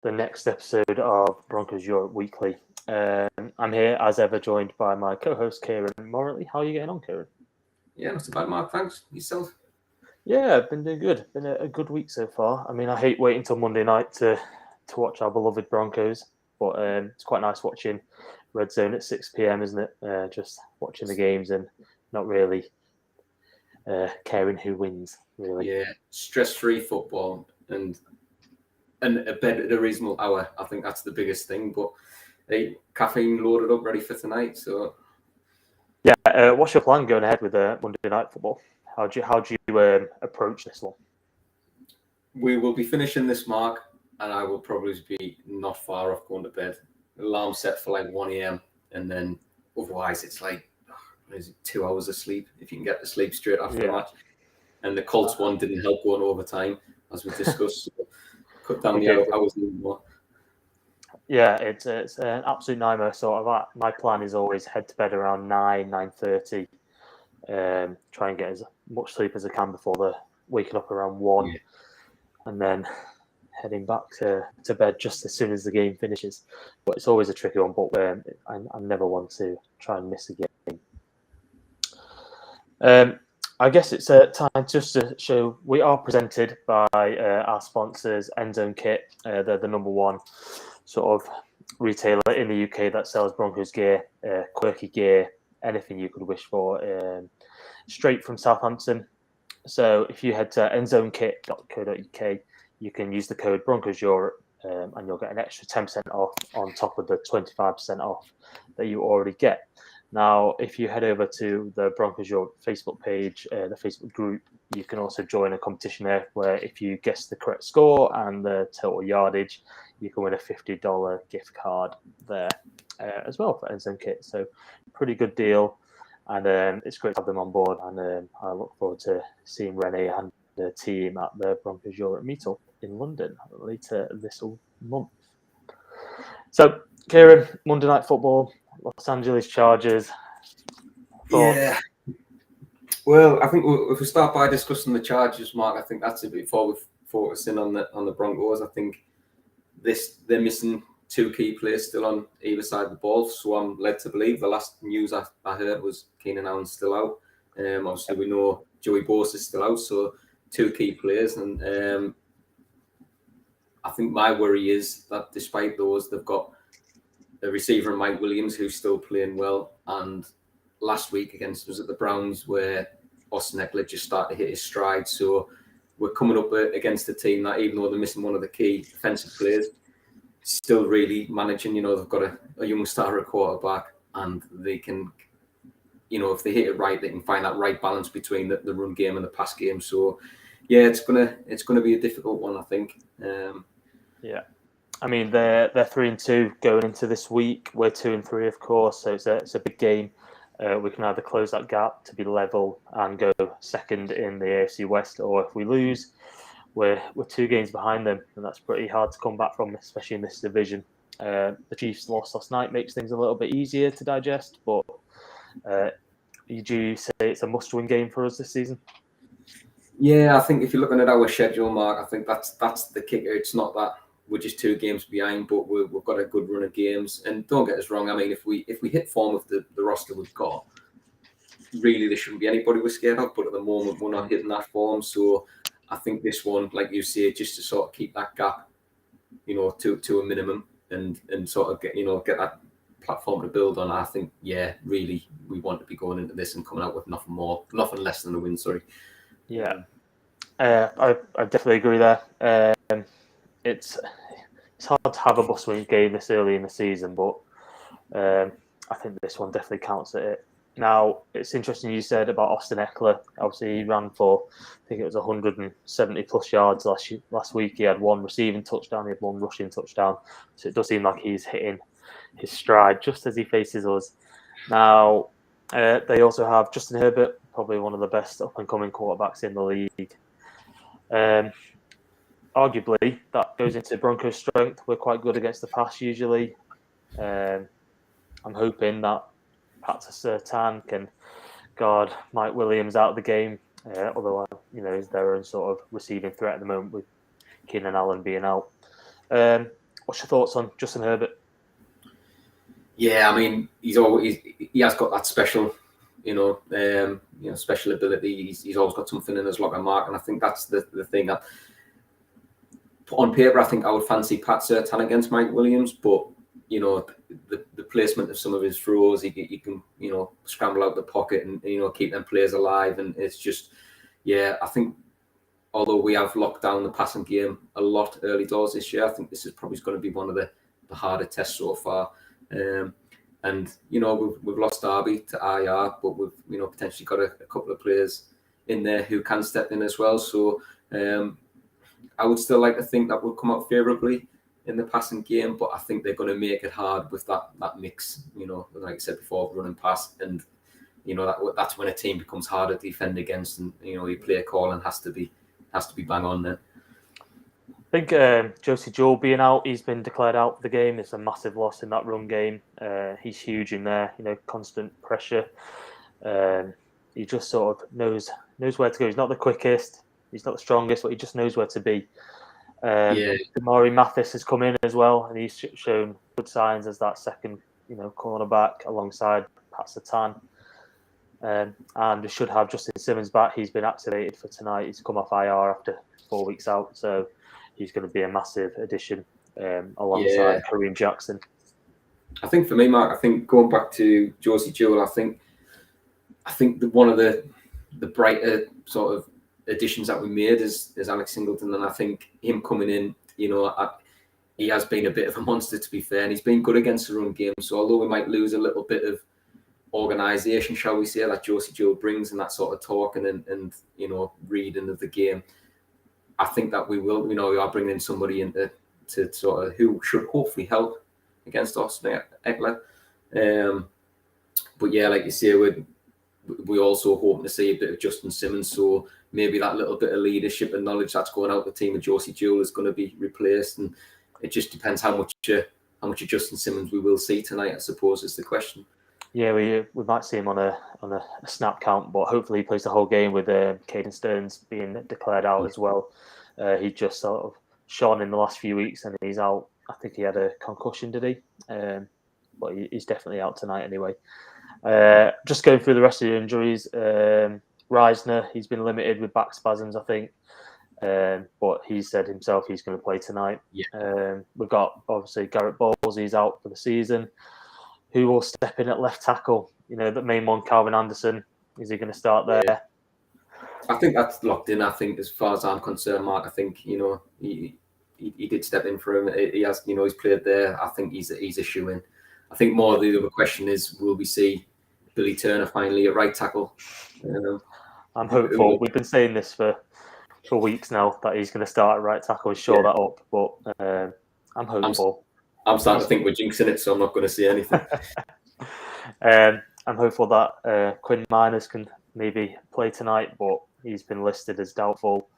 the next episode of Broncos Europe Weekly. I'm here, as ever, joined by my co-host, Kieran Morley. How are you getting on, Kieran? Yeah, not so bad, Mark. Thanks. Yourself? Yeah, I've been doing good. Been a good week so far. I mean, I hate waiting till Monday night to watch our beloved Broncos, but it's quite nice watching Red Zone at 6 p.m, isn't it? Just watching the games and not really caring who wins, really. Yeah, stress-free football and a bed at a reasonable hour. I think that's the biggest thing. But hey, caffeine loaded up, ready for tonight. So yeah, what's your plan going ahead with Monday Night Football? How do you approach this one? we will be finishing this, Mark, and I will probably be not far off going to bed. Alarm set for like 1 a.m. and then otherwise it's like 2 hours of sleep if you can get to sleep straight after the match. And the Colts one didn't help going overtime, as we discussed. So cut down the hours even more. Yeah, it's an absolute nightmare. Sort of, my plan is always head to bed around 9:30. Try and get as much sleep as I can before the waking up around 1, and then heading back to bed just as soon as the game finishes. But it's always a tricky one. But I never want to try and miss a game. I guess it's time just to show we are presented by our sponsors, Endzone Kit. They're the number one sort of retailer in the UK that sells Broncos gear, quirky gear, anything you could wish for, straight from Southampton. So if you head to endzonekit.co.uk, you can use the code Broncos Europe, and you'll get an extra 10% off on top of the 25% off that you already get. Now, if you head over to the Broncos Europe Facebook page, the Facebook group, you can also join a competition there where if you guess the correct score and the total yardage, you can win a $50 gift card there as well for Endzone Kit. So pretty good deal. And it's great to have them on board. And I look forward to seeing Renee and the team at the Broncos Europe meetup in London later this month. So, Kieran, Monday Night Football, Los Angeles Chargers. Thoughts? Yeah. Well, I think if we start by discussing the Chargers, Mark, I think that's it before we focus in on the Broncos. I think they're missing two key players still on either side of the ball. So I'm led to believe the last news I heard was Keenan Allen's still out. Obviously, we know Joey Bosa is still out, so two key players. And I think my worry is that despite those, they've got a receiver in Mike Williams who's still playing well. And last week against was at the Browns where Austin Eckler just started to hit his stride. So we're coming up against a team that, even though they're missing one of the key defensive players, still really managing. They've got a young star at quarterback, and they can, if they hit it right, they can find that right balance between the run game and the pass game. So yeah, it's gonna be a difficult one, I think. Yeah. I mean, they're 3-2 going into this week. We're 2-3, of course, so it's a big game. We can either close that gap to be level and go second in the AFC West, or if we lose, we're 2 games behind them, and that's pretty hard to come back from, especially in this division. The Chiefs loss last night makes things a little bit easier to digest, but would you say it's a must-win game for us this season? Yeah, I think if you're looking at our schedule, Mark, I think that's the kicker. It's not that we're just 2 games behind, but we've got a good run of games. And don't get us wrong. I mean, if we hit form with the roster we've got, really there shouldn't be anybody we're scared of. But at the moment, we're not hitting that form. So I think this one, like you say, just to sort of keep that gap, to a minimum and sort of get that platform to build on. I think, yeah, really, we want to be going into this and coming out with nothing less than a win. Sorry. Yeah, I definitely agree there. It's hard to have a must-win game this early in the season, but I think this one definitely counts at it. Now, it's interesting you said about Austin Eckler. Obviously, he ran for, I think it was 170-plus yards last week. He had 1 receiving touchdown, he had 1 rushing touchdown. So it does seem like he's hitting his stride just as he faces us. Now, they also have Justin Herbert, probably one of the best up-and-coming quarterbacks in the league. Arguably, that goes into Broncos' strength. We're quite good against the pass usually. I'm hoping that Pat Surtain can guard Mike Williams out of the game. Otherwise, is their own sort of receiving threat at the moment with Keenan Allen being out. What's your thoughts on Justin Herbert? Yeah, I mean, he has got that special, special ability. He's always got something in his locker, Mark, and I think that's the thing that on paper I think I would fancy Pat Surtain against Mike Williams, but the placement of some of his throws, he can scramble out the pocket and keep them players alive, and it's just I think although we have locked down the passing game a lot early doors this year, I think this is probably going to be one of the harder tests so far. And we've lost Darby to IR, but we've potentially got a couple of players in there who can step in as well. So I would still like to think that will come out favourably in the passing game, but I think they're going to make it hard with that mix. Like I said before, run and pass, and that's when a team becomes harder to defend against, and your play calling has to be bang on there. I think Josie Jewell being out, he's been declared out for the game. It's a massive loss in that run game. He's huge in there, constant pressure. He just sort of knows where to go. He's not the quickest, he's not the strongest, but he just knows where to be. Damari Mathis has come in as well, and he's shown good signs as that second, cornerback alongside Pat Surtain. And we should have Justin Simmons back. He's been activated for tonight. He's come off IR after 4 weeks out, so he's going to be a massive addition alongside Kareem Jackson. I think for me, Mark, I think going back to Josie Jewell, I think one of the brighter sort of additions that we made is Alex Singleton, and I think him coming in, he has been a bit of a monster, to be fair, and he's been good against the run game. So although we might lose a little bit of organisation, shall we say, that Josie Jewell brings, and that sort of talking and reading of the game, I think that we are bringing in somebody in to sort of who should hopefully help against Austin Eckler. But yeah, like you say, we also hoping to see a bit of Justin Simmons, so maybe that little bit of leadership and knowledge that's going out the team of Josie Jewell is going to be replaced, and it just depends how much of Justin Simmons we will see tonight, I suppose, is the question. Yeah, we might see him on a snap count, but hopefully he plays the whole game with Caden Stearns being declared out as well. He just sort of shone in the last few weeks, and he's out. I think he had a concussion, did he? But he's definitely out tonight anyway. Just going through the rest of the injuries, Reisner, he's been limited with back spasms, I think. But he said himself he's going to play tonight. Yeah. We've got, obviously, Garrett Bowles, he's out for the season. Who will step in at left tackle? The main one, Calvin Anderson. Is he going to start there? Yeah. I think that's locked in. I think, as far as I'm concerned, Mark, I think he did step in for him. He has, he's played there. I think he's a shoe-in. I think more of the other question is, will we see Billy Turner finally at right tackle? I'm hopeful. We've been saying this for weeks now, that he's going to start at right tackle and shore that up. But I'm hopeful. I'm starting to think we're jinxing it, so I'm not going to see anything. I'm hopeful that Quinn Miners can maybe play tonight, but he's been listed as doubtful.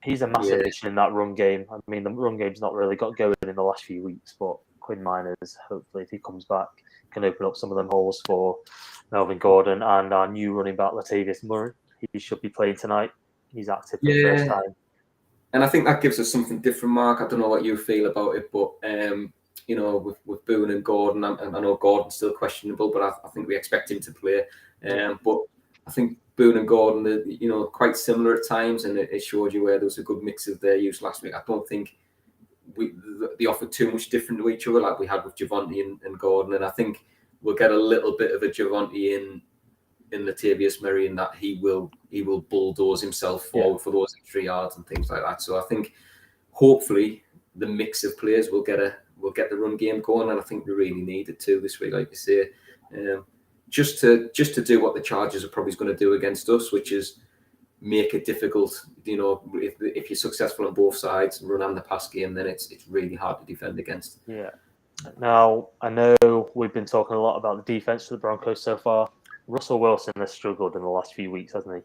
He's a massive addition in that run game. I mean, the run game's not really got going in the last few weeks, but Quinn Miners, hopefully, if he comes back, can open up some of them holes for Melvin Gordon and our new running back, Latavius Murray. He should be playing tonight. He's active for the first time. And I think that gives us something different, Mark. I don't know what you feel about it, but with Boone and Gordon, I know Gordon's still questionable, but I think we expect him to play. But I think Boone and Gordon are, quite similar at times, and it showed you where there was a good mix of their use last week. I don't think they offered too much different to each other like we had with Javonte and Gordon, and I think we'll get a little bit of a Javonte in Latavius Murray, in that he will bulldoze himself forward for those 3 yards and things like that. So I think hopefully the mix of players will get the run game going, and I think we really need it too this week, like you say, just to do what the Chargers are probably going to do against us, which is make it difficult. If you're successful on both sides, run and the pass game, then it's really hard to defend against. Yeah. Now, I know we've been talking a lot about the defense of the Broncos so far. Russell Wilson has struggled in the last few weeks, hasn't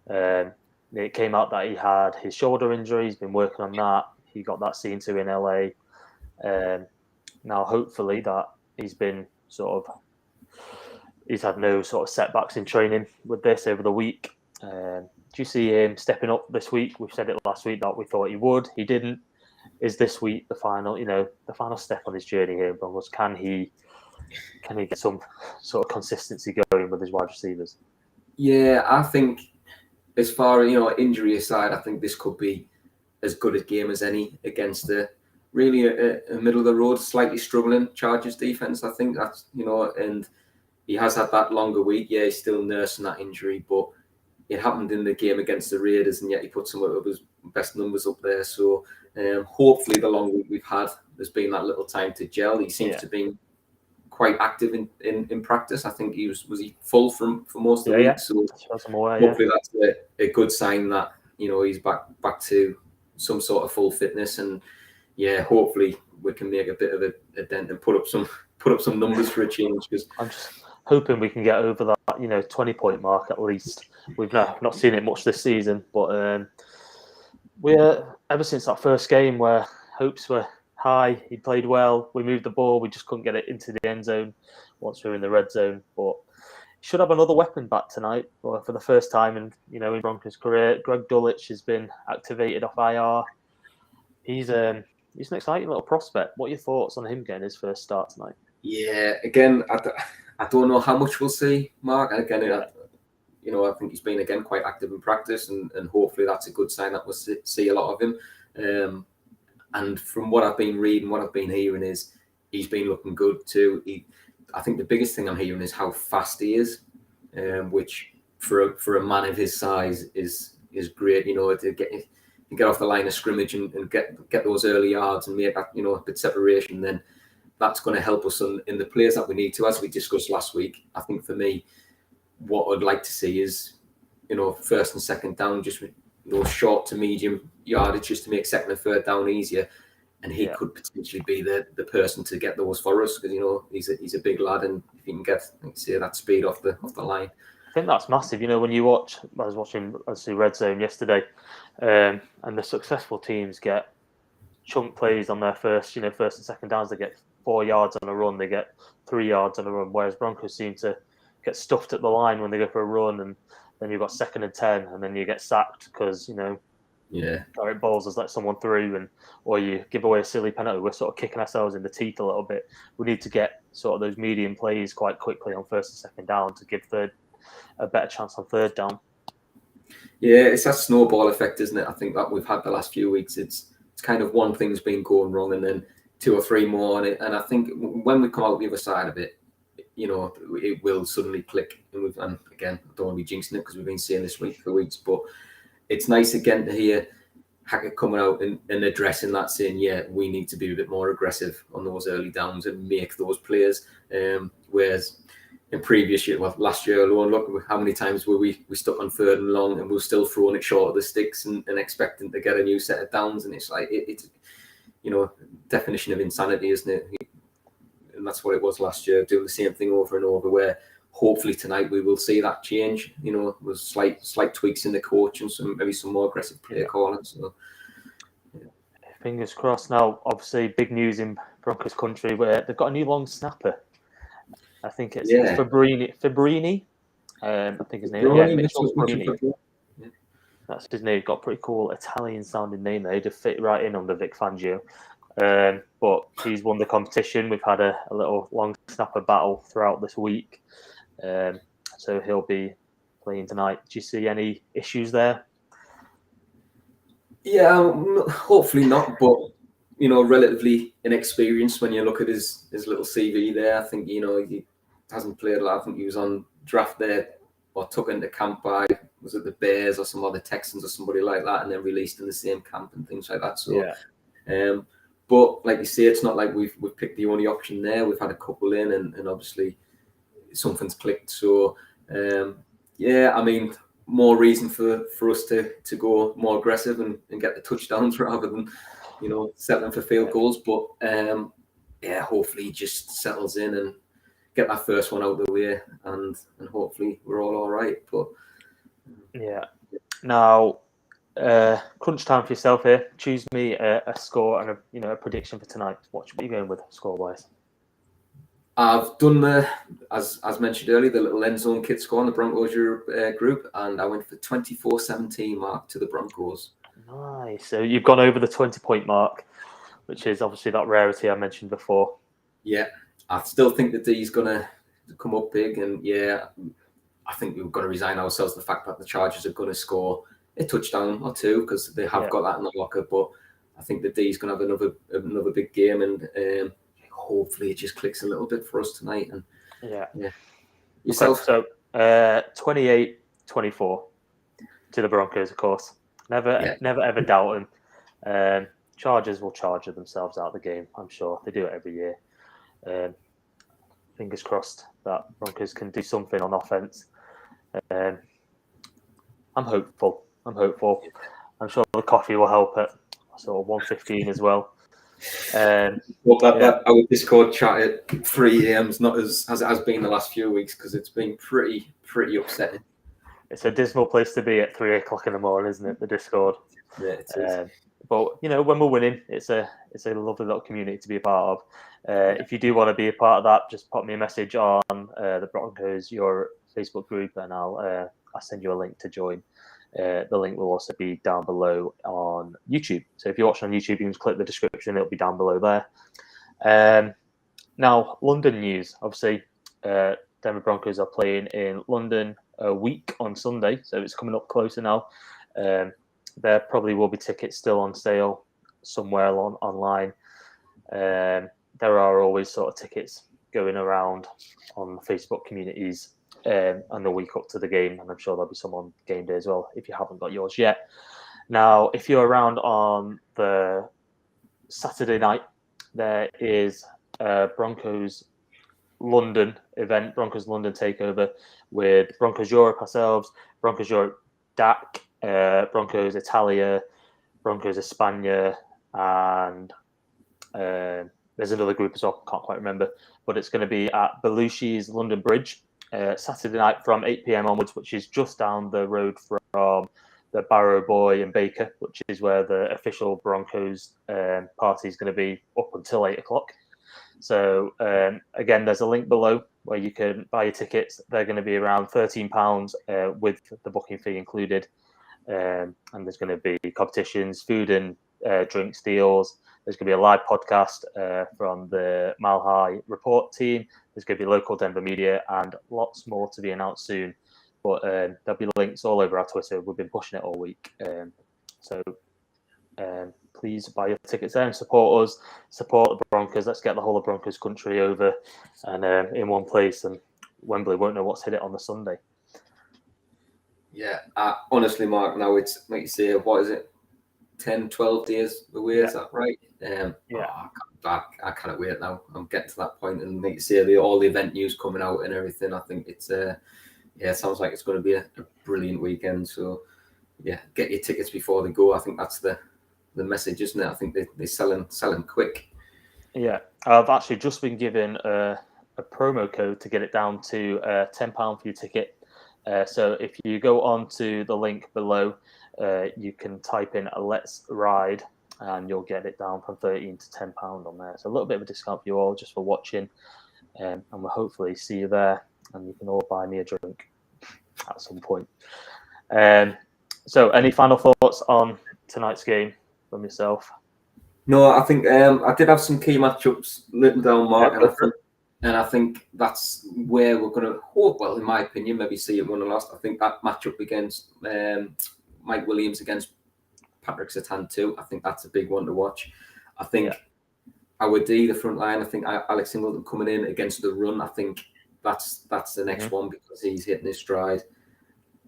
he? It came out that he had his shoulder injury. He's been working on that. He got that seen to in LA. Now, hopefully, that he's had no sort of setbacks in training with this over the week. Do you see him stepping up this week? We've said it last week that we thought he would. He didn't. is this week the final step on his journey here in Broncos? Can he get some sort of consistency going with his wide receivers? Yeah, I think as far as injury aside, I think this could be as good a game as any against a middle of the road, slightly struggling Chargers defense. I think that's and he has had that longer week. Yeah, he's still nursing that injury, but it happened in the game against the Raiders, and yet he put some of his best numbers up there. So hopefully, the long week we've had, there's been that little time to gel. He seems to be quite active in practice. I think he was full for most of the week. So hopefully that's a good sign that he's back to some sort of full fitness, and hopefully we can make a bit of a dent and put up some numbers for a change. Because I'm just hoping we can get over that 20-point mark at least. We've not seen it much this season, but we're ever since that first game where hopes were high, he played well, we moved the ball, we just couldn't get it into the end zone once we were in the red zone. But he should have another weapon back tonight for the first time in Broncos' career. Greg Dulwich has been activated off IR. He's an exciting little prospect. What are your thoughts on him getting his first start tonight? Yeah, again, I don't know how much we'll see, Mark. And again, I think he's been again quite active in practice, and hopefully that's a good sign that we'll see a lot of him. And from what I've been reading, what I've been hearing is he's been looking good too. I think the biggest thing I'm hearing is how fast he is, which for a man of his size is great. To get off the line of scrimmage and get those early yards and make that a bit separation, then that's going to help us in the plays that we need to, as we discussed last week. I think for me, what I'd like to see is first and second down, just those short to medium yardage, just to make second and third down easier. And he could potentially be the person to get those for us, because he's a big lad, and if he can get that speed off the line. I think that's massive. When you watch, I was watching Red Zone yesterday, and the successful teams get chunk plays on their first and second downs. They get 4 yards on a run, they get 3 yards on a run, whereas Broncos seem to get stuffed at the line when they go for a run, and then you've got 2nd and 10, and then you get sacked because Garrett Bowles has let someone through, or you give away a silly penalty. We're sort of kicking ourselves in the teeth a little bit. We need to get sort of those medium plays quite quickly on first and second down to give a better chance on third down. Yeah, it's that snowball effect, isn't it? I think that we've had the last few weeks. It's kind of one thing's been going wrong, and then 2 or 3 more on it. And I think when we come out the other side of it, it will suddenly click. And again, I don't want to be jinxing it because we've been seeing this week for weeks, but it's nice again to hear Hackett coming out and addressing that, saying, we need to be a bit more aggressive on those early downs and make those plays. Whereas in previous year, last year alone, look how many times were we stuck on 3rd and long, and we were still throwing it short of the sticks and expecting to get a new set of downs. And it's like, it's definition of insanity, isn't it? And that's what it was last year, doing the same thing over and over, where hopefully tonight we will see that change, with slight tweaks in the coach and maybe some more aggressive play calling. So, fingers crossed. Now, obviously, big news in Broncos country where they've got a new long snapper. I think it's Fabrini. I think his name. Fabrini. That's his name. He's got a pretty cool Italian-sounding name there. He'd fit right in under Vic Fangio. But he's won the competition. We've had a little long snapper battle throughout this week. So he'll be playing tonight. Do you see any issues there? Yeah, hopefully not. But relatively inexperienced when you look at his little CV there. I think he hasn't played a lot. I think he was on draft there or took into camp by, was it the Bears or some other Texans or somebody like that, and then released in the same camp and things like that. So, but like you say, it's not like we've picked the only option there. We've had a couple in, and obviously something's clicked. So, I mean, more reason for us to go more aggressive and get the touchdowns rather than settling for field goals. But hopefully he just settles in and get that first one out of the way, and hopefully we're all right. But now, crunch time for yourself here. Choose me a score and a prediction for tonight. What are you going with score wise? I've done as mentioned earlier, the little end zone kit score on the Broncos group, and I went for 24-17 mark to the Broncos. Nice. So you've gone over the 20-point mark. which is obviously that rarity I mentioned before. Yeah, I still think the D's going to come up big. And yeah, I think we've got to resign ourselves to the fact that the Chargers are going to score a touchdown or two because they have got that in the locker. But I think the D's going to have another big game, and hopefully it just clicks a little bit for us tonight. And yeah. Yourself? Okay, so 28-24 to the Broncos, of course. Never ever doubt them. Chargers will charge themselves out of the game, I'm sure. They do it every year. Fingers crossed that Broncos can do something on offense. I'm hopeful. I'm sure the coffee will help it. So 1:15 as well. That our Discord chat at 3 a.m. is not as it has been the last few weeks because it's been pretty upsetting. It's a dismal place to be at 3 o'clock in the morning, isn't it? The Discord. Yeah, it is. But when we're winning, it's a lovely little community to be a part of. If you do want to be a part of that, just pop me a message on the Broncos your Facebook group, and I'll send you a link to join. The link will also be down below on YouTube. So if you're watching on YouTube, you can just click the description; it'll be down below there. Now, London news. Obviously, Denver Broncos are playing in London a week on Sunday, so it's coming up closer now. There probably will be tickets still on sale somewhere online. There are always sort of tickets going around on Facebook communities on the week up to the game, and I'm sure there'll be some on game day as well if you haven't got yours yet. Now, if you're around on the Saturday night, there is a Broncos London event, Broncos London takeover with Broncos Europe ourselves, Broncos Europe DAC, Broncos Italia, Broncos España, and there's another group as well, can't quite remember, but it's going to be at Belushi's London Bridge Saturday night from 8 p.m. onwards, which is just down the road from the Barrow Boy and Baker, which is where the official Broncos party is going to be up until 8 o'clock. So again, there's a link below where you can buy your tickets. They're going to be around £13 with the booking fee included. And there's going to be competitions, food and drinks deals. There's going to be a live podcast from the Mile High Report team. There's going to be local Denver media and lots more to be announced soon. But there'll be links all over our Twitter. We've been pushing it all week. So please buy your tickets there and support us, support the Broncos. Let's get the whole of Broncos country over and in one place. And Wembley won't know what's hit it on the Sunday. Yeah, honestly, Mark, now it's, like you say, what is it, 10, 12 days away, is that right? I cannot wait now. I'm getting to that point, and like you say, all the event news coming out and everything, I think it's, it sounds like it's going to be a brilliant weekend. So, yeah, get your tickets before they go. I think that's the message, isn't it? I think they're selling quick. Yeah, I've actually just been given a promo code to get it down to £10 for your ticket. So if you go on to the link below, you can type in Let's Ride and you'll get it down from £13 to £10 on there. So a little bit of a discount for you all just for watching. And we'll hopefully see you there and you can all buy me a drink at some point. So any final thoughts on tonight's game from yourself? No, I think I did have some key matchups written down, Mark, and I think that's where we're going to hope, well, in my opinion, maybe see it won and lost. I think that matchup against Mike Williams against Patrick Surtain too, I think that's a big one to watch. I think our D, the front line, I think Alex Singleton coming in against the run, I think that's the next one because he's hitting his stride.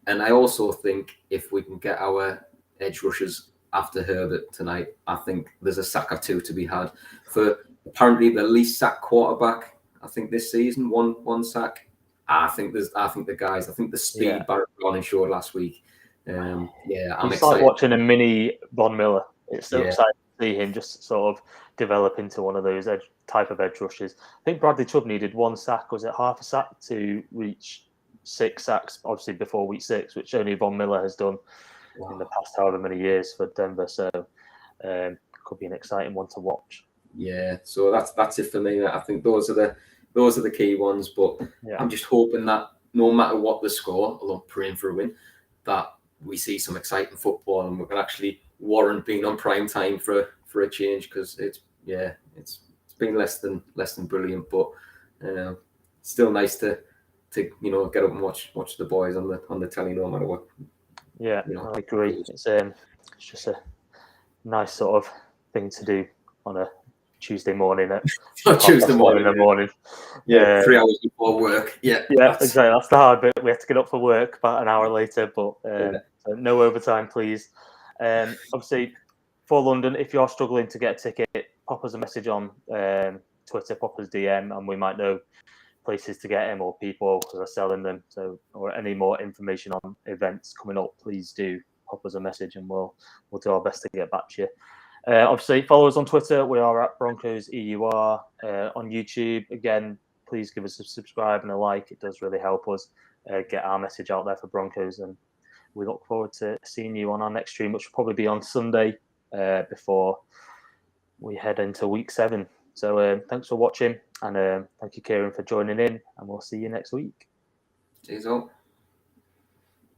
And I also think if we can get our edge rushers after Herbert tonight, I think there's a sack or two to be had for apparently the least sacked quarterback. I think this season, one sack. I think the speed Barrett Brown showed last week. I'm excited. It's like watching a mini Von Miller. It's so exciting to see him just sort of develop into one of those type of edge rushes. I think Bradley Chubb needed one sack. Was it half a sack to reach 6 sacks? Obviously before week 6, which only Von Miller has done in the past however many years for Denver. So could be an exciting one to watch. Yeah, so that's it for me. I think those are the key ones. But I'm just hoping that no matter what the score, although I'm praying for a win, that we see some exciting football and we can actually warrant being on prime time for a change because it's yeah, it's been less than brilliant, but still nice to get up and watch the boys on the telly no matter what. Yeah, I agree. It's just a nice sort of thing to do on a Tuesday morning at Tuesday morning in the morning. Yeah, 3 hours before work. Yeah, exactly. That's the hard bit. We have to get up for work about an hour later, but so no overtime, please. Obviously, for London, if you're struggling to get a ticket, pop us a message on Twitter, pop us DM, and we might know places to get them or people who are selling them. So, or any more information on events coming up, please do pop us a message, and we'll do our best to get back to you. Obviously, follow us on Twitter. We are at Broncos EUR. On YouTube, again, please give us a subscribe and a like. It does really help us get our message out there for Broncos. And we look forward to seeing you on our next stream, which will probably be on Sunday before we head into week 7. So thanks for watching. And thank you, Kieran, for joining in. And we'll see you next week. Cheers all.